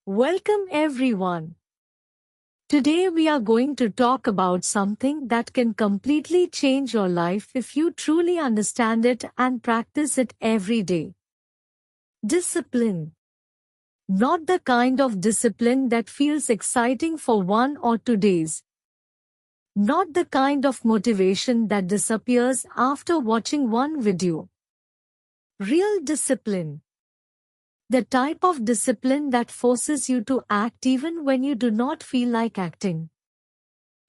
Welcome everyone. Today we are going to talk about something that can completely change your life if you truly understand it and practice it every day. Discipline. Not the kind of discipline that feels exciting for 1 or 2 days. Not the kind of motivation that disappears after watching one video. Real discipline. The type of discipline that forces you to act even when you do not feel like acting.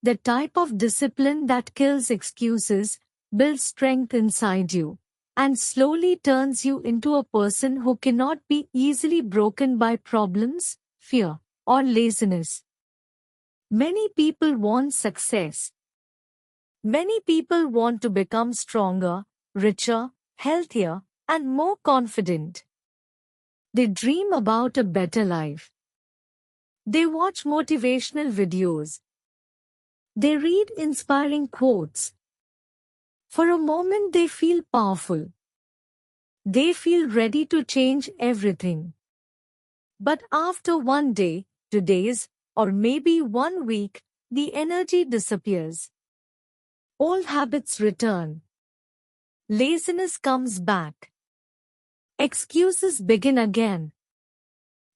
The type of discipline that kills excuses, builds strength inside you, and slowly turns you into a person who cannot be easily broken by problems, fear, or laziness. Many people want success. Many people want to become stronger, richer, healthier, and more confident. They dream about a better life. They watch motivational videos. They read inspiring quotes. For a moment they feel powerful. They feel ready to change everything. But after one day, 2 days, or maybe 1 week, the energy disappears. Old habits return. Laziness comes back. Excuses begin again.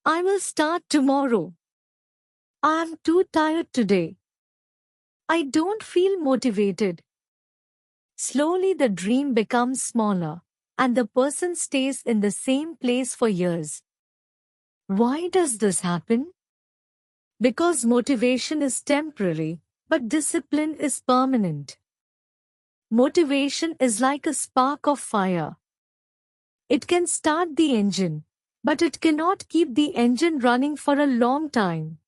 I will start tomorrow. I am too tired today. I don't feel motivated. Slowly the dream becomes smaller, and the person stays in the same place for years. Why does this happen? Because motivation is temporary, but discipline is permanent. Motivation is like a spark of fire. It can start the engine, but it cannot keep the engine running for a long time.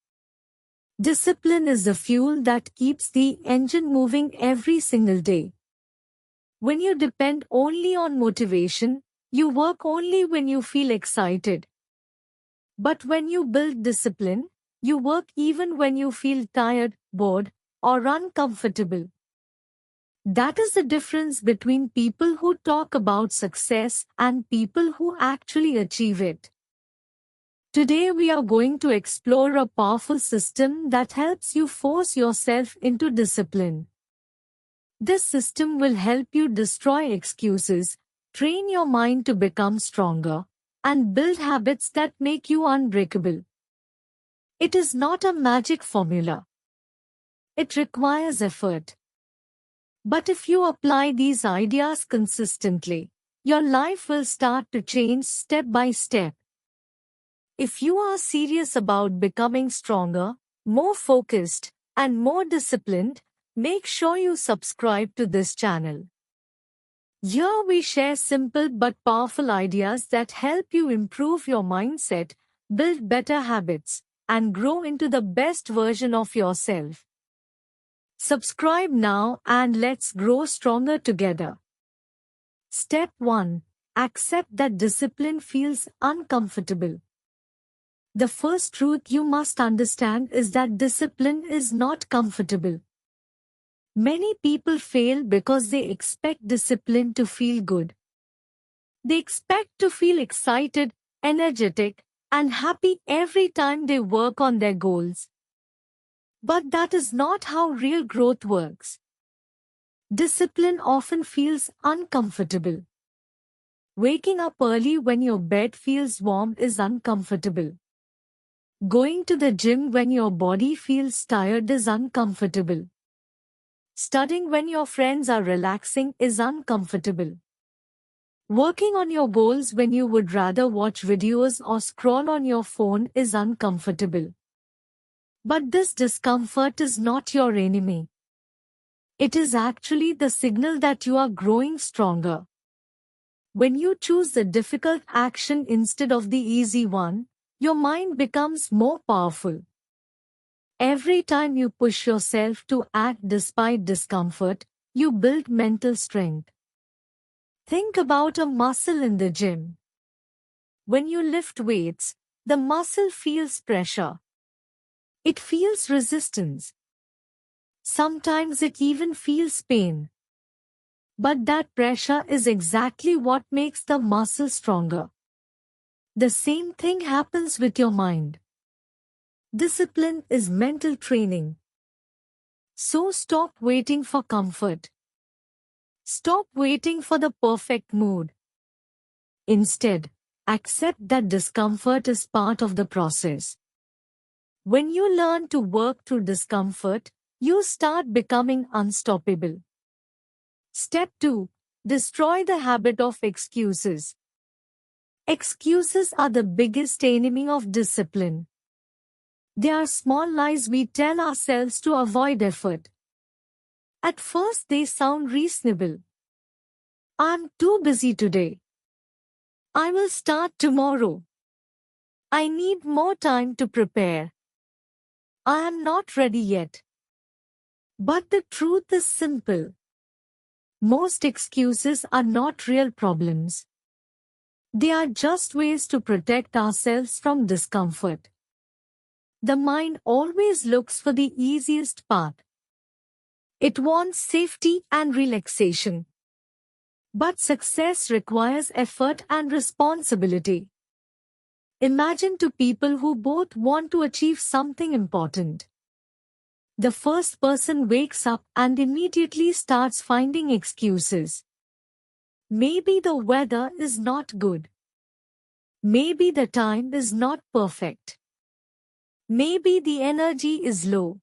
Discipline is the fuel that keeps the engine moving every single day. When you depend only on motivation, you work only when you feel excited. But when you build discipline, you work even when you feel tired, bored, or uncomfortable. That is the difference between people who talk about success and people who actually achieve it. Today we are going to explore a powerful system that helps you force yourself into discipline. This system will help you destroy excuses, train your mind to become stronger, and build habits that make you unbreakable. It is not a magic formula. It requires effort. But if you apply these ideas consistently, your life will start to change step by step. If you are serious about becoming stronger, more focused, and more disciplined, make sure you subscribe to this channel. Here we share simple but powerful ideas that help you improve your mindset, build better habits, and grow into the best version of yourself. Subscribe now and let's grow stronger together. Step 1. Accept that discipline feels uncomfortable. The first truth you must understand is that discipline is not comfortable. Many people fail because they expect discipline to feel good. They expect to feel excited, energetic, and happy every time they work on their goals. But that is not how real growth works. Discipline often feels uncomfortable. Waking up early when your bed feels warm is uncomfortable. Going to the gym when your body feels tired is uncomfortable. Studying when your friends are relaxing is uncomfortable. Working on your goals when you would rather watch videos or scroll on your phone is uncomfortable. But this discomfort is not your enemy. It is actually the signal that you are growing stronger. When you choose the difficult action instead of the easy one, your mind becomes more powerful. Every time you push yourself to act despite discomfort, you build mental strength. Think about a muscle in the gym. When you lift weights, the muscle feels pressure. It feels resistance. Sometimes it even feels pain. But that pressure is exactly what makes the muscle stronger. The same thing happens with your mind. Discipline is mental training. So stop waiting for comfort. Stop waiting for the perfect mood. Instead, accept that discomfort is part of the process. When you learn to work through discomfort, you start becoming unstoppable. Step 2. Destroy the habit of excuses. Excuses are the biggest enemy of discipline. They are small lies we tell ourselves to avoid effort. At first they sound reasonable. I'm too busy today. I will start tomorrow. I need more time to prepare. I am not ready yet. But the truth is simple. Most excuses are not real problems. They are just ways to protect ourselves from discomfort. The mind always looks for the easiest path. It wants safety and relaxation. But success requires effort and responsibility. Imagine two people who both want to achieve something important. The first person wakes up and immediately starts finding excuses. Maybe the weather is not good. Maybe the time is not perfect. Maybe the energy is low.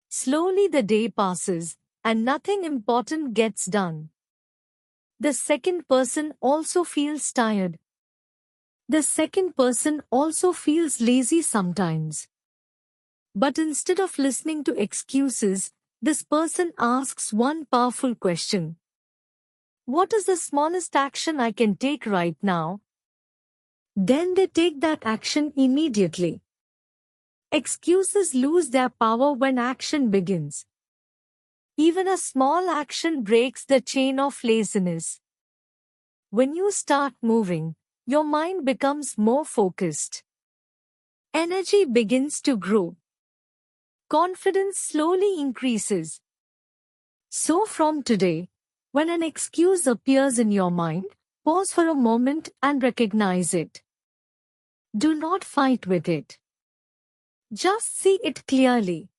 Slowly the day passes, and nothing important gets done. The second person also feels tired. The second person also feels lazy sometimes. But instead of listening to excuses, this person asks one powerful question. What is the smallest action I can take right now? Then they take that action immediately. Excuses lose their power when action begins. Even a small action breaks the chain of laziness. When you start moving, your mind becomes more focused. Energy begins to grow. Confidence slowly increases. So from today, when an excuse appears in your mind, pause for a moment and recognize it. Do not fight with it. Just see it clearly.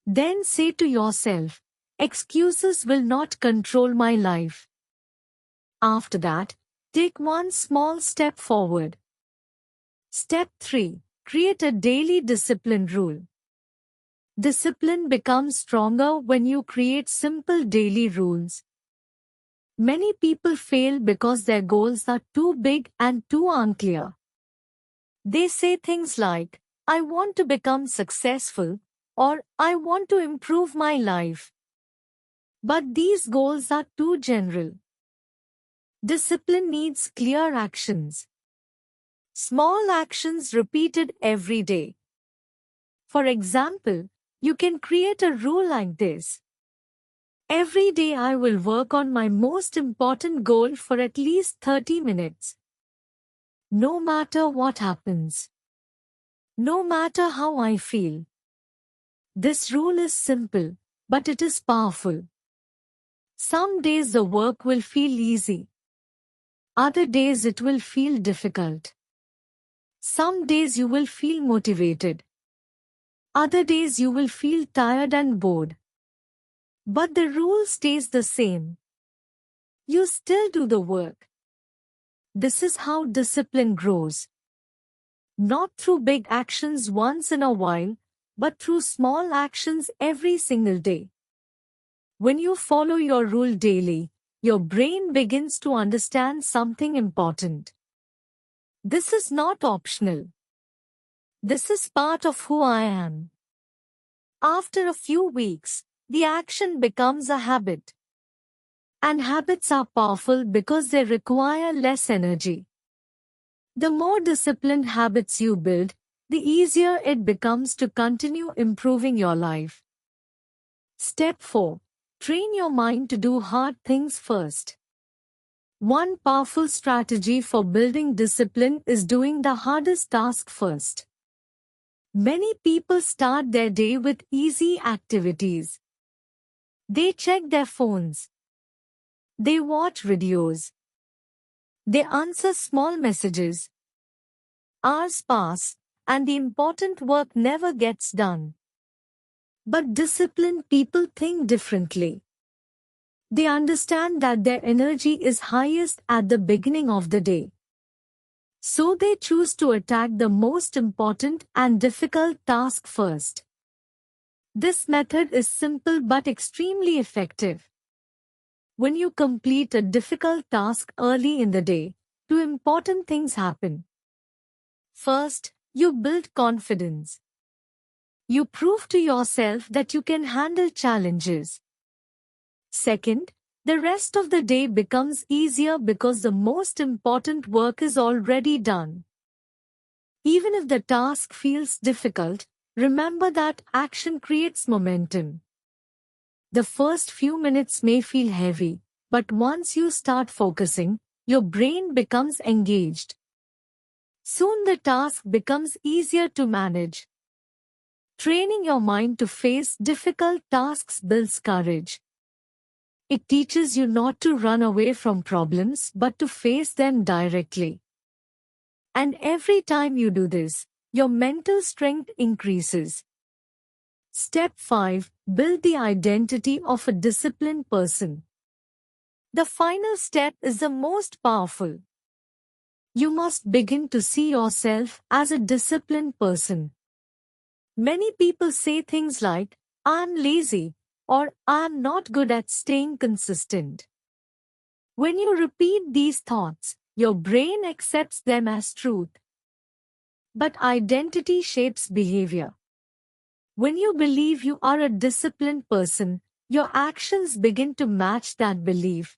Then say to yourself, excuses will not control my life. After that, take one small step forward. Step 3. Create a daily discipline rule. Discipline becomes stronger when you create simple daily rules. Many people fail because their goals are too big and too unclear. They say things like, I want to become successful, or I want to improve my life. But these goals are too general. Discipline needs clear actions. Small actions repeated every day. For example, you can create a rule like this. Every day I will work on my most important goal for at least 30 minutes. No matter what happens. No matter how I feel. This rule is simple, but it is powerful. Some days the work will feel easy. Other days it will feel difficult. Some days you will feel motivated. Other days you will feel tired and bored. But the rule stays the same. You still do the work. This is how discipline grows. Not through big actions once in a while, but through small actions every single day. When you follow your rule daily, your brain begins to understand something important. This is not optional. This is part of who I am. After a few weeks, the action becomes a habit. And habits are powerful because they require less energy. The more disciplined habits you build, the easier it becomes to continue improving your life. Step 4. Train your mind to do hard things first. One powerful strategy for building discipline is doing the hardest task first. Many people start their day with easy activities. They check their phones. They watch videos. They answer small messages. Hours pass, and the important work never gets done. But disciplined people think differently. They understand that their energy is highest at the beginning of the day. So they choose to attack the most important and difficult task first. This method is simple but extremely effective. When you complete a difficult task early in the day, two important things happen. First, you build confidence. You prove to yourself that you can handle challenges. Second, the rest of the day becomes easier because the most important work is already done. Even if the task feels difficult, remember that action creates momentum. The first few minutes may feel heavy, but once you start focusing, your brain becomes engaged. Soon the task becomes easier to manage. Training your mind to face difficult tasks builds courage. It teaches you not to run away from problems but to face them directly. And every time you do this, your mental strength increases. Step 5. Build the identity of a disciplined person. The final step is the most powerful. You must begin to see yourself as a disciplined person. Many people say things like, "I'm lazy," or "I'm not good at staying consistent." When you repeat these thoughts, your brain accepts them as truth. But identity shapes behavior. When you believe you are a disciplined person, your actions begin to match that belief.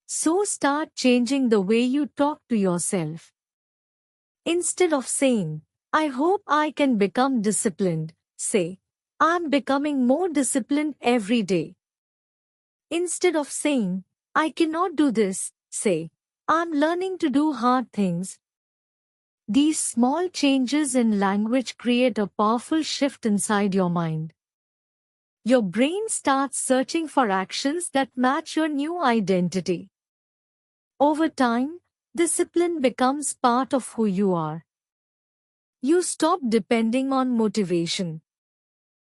So start changing the way you talk to yourself. Instead of saying, "I hope I can become disciplined," say, "I'm becoming more disciplined every day." Instead of saying, "I cannot do this," say, "I'm learning to do hard things." These small changes in language create a powerful shift inside your mind. Your brain starts searching for actions that match your new identity. Over time, discipline becomes part of who you are. You stop depending on motivation.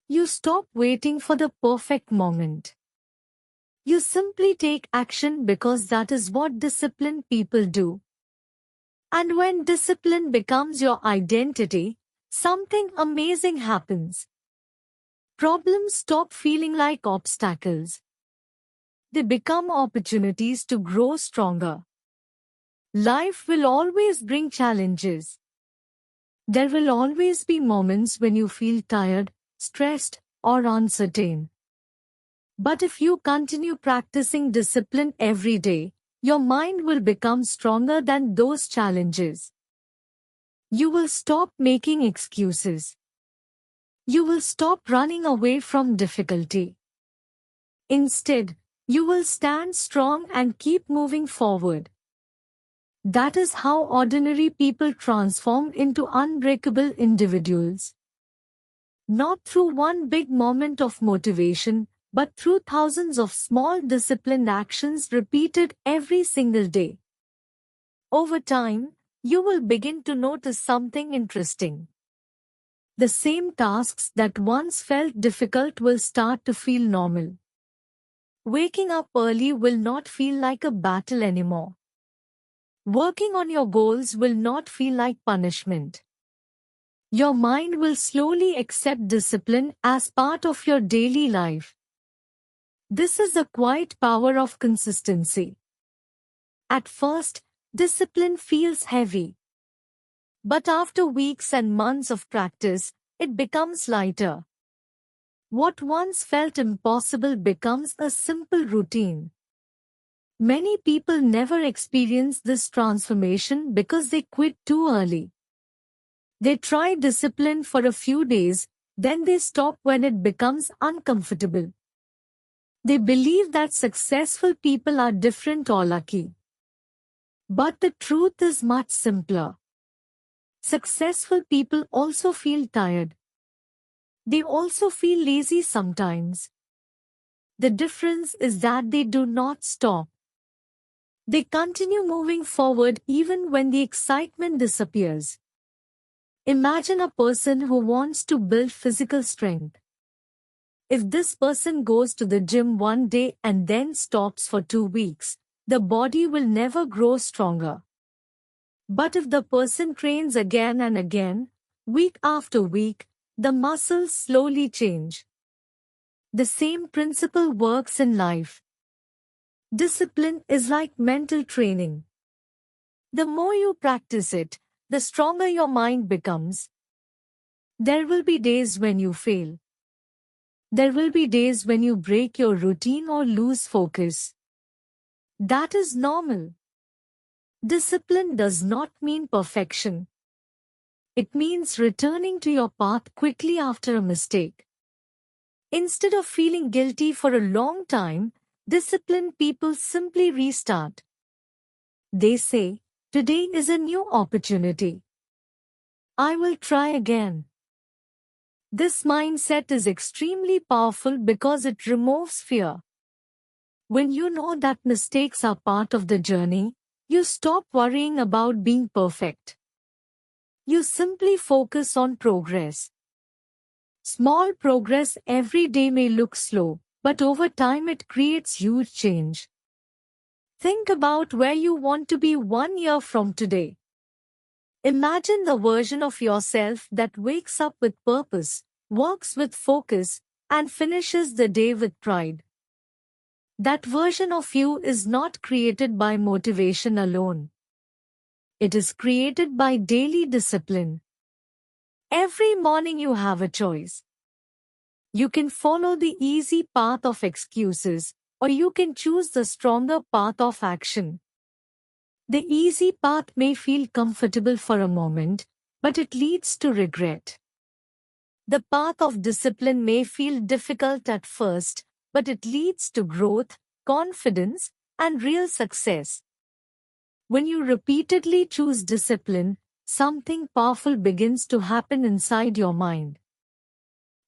You stop waiting for the perfect moment. You simply take action because that is what disciplined people do. And when discipline becomes your identity, something amazing happens. Problems stop feeling like obstacles. They become opportunities to grow stronger. Life will always bring challenges. There will always be moments when you feel tired, stressed, or uncertain. But if you continue practicing discipline every day, your mind will become stronger than those challenges. You will stop making excuses. You will stop running away from difficulty. Instead, you will stand strong and keep moving forward. That is how ordinary people transform into unbreakable individuals. Not through one big moment of motivation, but through thousands of small disciplined actions repeated every single day. Over time, you will begin to notice something interesting. The same tasks that once felt difficult will start to feel normal. Waking up early will not feel like a battle anymore. Working on your goals will not feel like punishment. Your mind will slowly accept discipline as part of your daily life. This is the quiet power of consistency. At first, discipline feels heavy. But after weeks and months of practice, it becomes lighter. What once felt impossible becomes a simple routine. Many people never experience this transformation because they quit too early. They try discipline for a few days, then they stop when it becomes uncomfortable. They believe that successful people are different or lucky. But the truth is much simpler. Successful people also feel tired. They also feel lazy sometimes. The difference is that they do not stop. They continue moving forward even when the excitement disappears. Imagine a person who wants to build physical strength. If this person goes to the gym one day and then stops for 2 weeks, the body will never grow stronger. But if the person trains again and again, week after week, the muscles slowly change. The same principle works in life. Discipline is like mental training. The more you practice it, the stronger your mind becomes. There will be days when you fail. There will be days when you break your routine or lose focus. That is normal. Discipline does not mean perfection. It means returning to your path quickly after a mistake. Instead of feeling guilty for a long time, disciplined people simply restart. They say, "Today is a new opportunity. I will try again." This mindset is extremely powerful because it removes fear. When you know that mistakes are part of the journey, you stop worrying about being perfect. You simply focus on progress. Small progress every day may look slow, but over time it creates huge change. Think about where you want to be 1 year from today. Imagine the version of yourself that wakes up with purpose, works with focus, and finishes the day with pride. That version of you is not created by motivation alone. It is created by daily discipline. Every morning you have a choice. You can follow the easy path of excuses, or you can choose the stronger path of action. The easy path may feel comfortable for a moment, but it leads to regret. The path of discipline may feel difficult at first, but it leads to growth, confidence, and real success. When you repeatedly choose discipline, something powerful begins to happen inside your mind.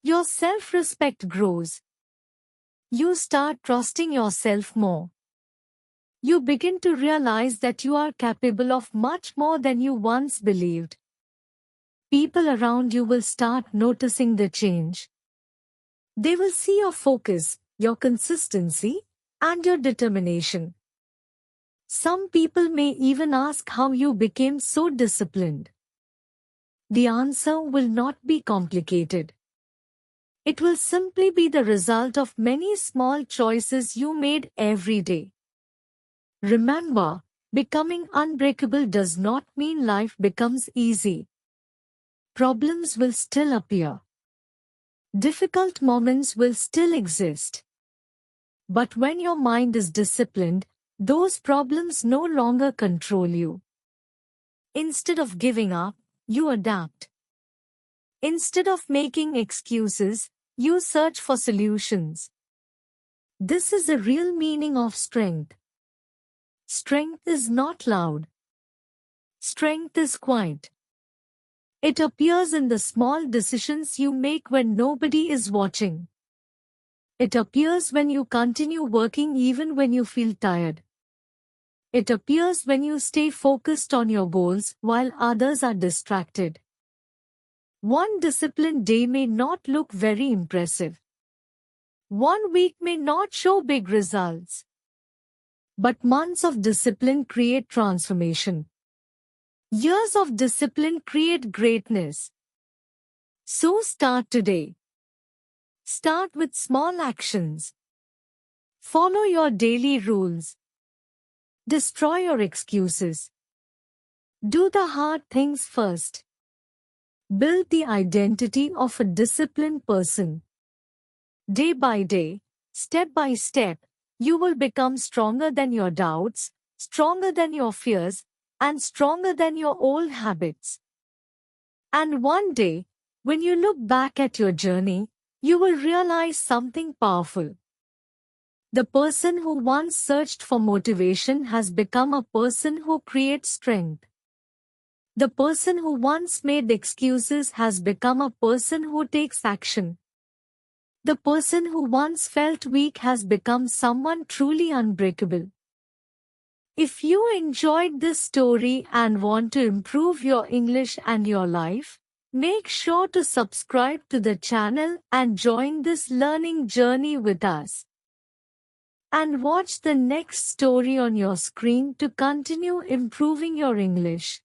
Your self-respect grows. You start trusting yourself more. You begin to realize that you are capable of much more than you once believed. People around you will start noticing the change. They will see your focus, your consistency, and your determination. Some people may even ask how you became so disciplined. The answer will not be complicated. It will simply be the result of many small choices you made every day. Remember, becoming unbreakable does not mean life becomes easy. Problems will still appear. Difficult moments will still exist. But when your mind is disciplined, those problems no longer control you. Instead of giving up, you adapt. Instead of making excuses, you search for solutions. This is the real meaning of strength. Strength is not loud. Strength is quiet. It appears in the small decisions you make when nobody is watching. It appears when you continue working even when you feel tired. It appears when you stay focused on your goals while others are distracted. One disciplined day may not look very impressive. One week may not show big results. But months of discipline create transformation. Years of discipline create greatness. So start today. Start with small actions. Follow your daily rules. Destroy your excuses. Do the hard things first. Build the identity of a disciplined person. Day by day, step by step, you will become stronger than your doubts, stronger than your fears, and stronger than your old habits. And one day, when you look back at your journey, you will realize something powerful. The person who once searched for motivation has become a person who creates strength. The person who once made excuses has become a person who takes action. The person who once felt weak has become someone truly unbreakable. If you enjoyed this story and want to improve your English and your life, Make sure to subscribe to the channel and join this learning journey with us. And watch the next story on your screen to continue improving your English.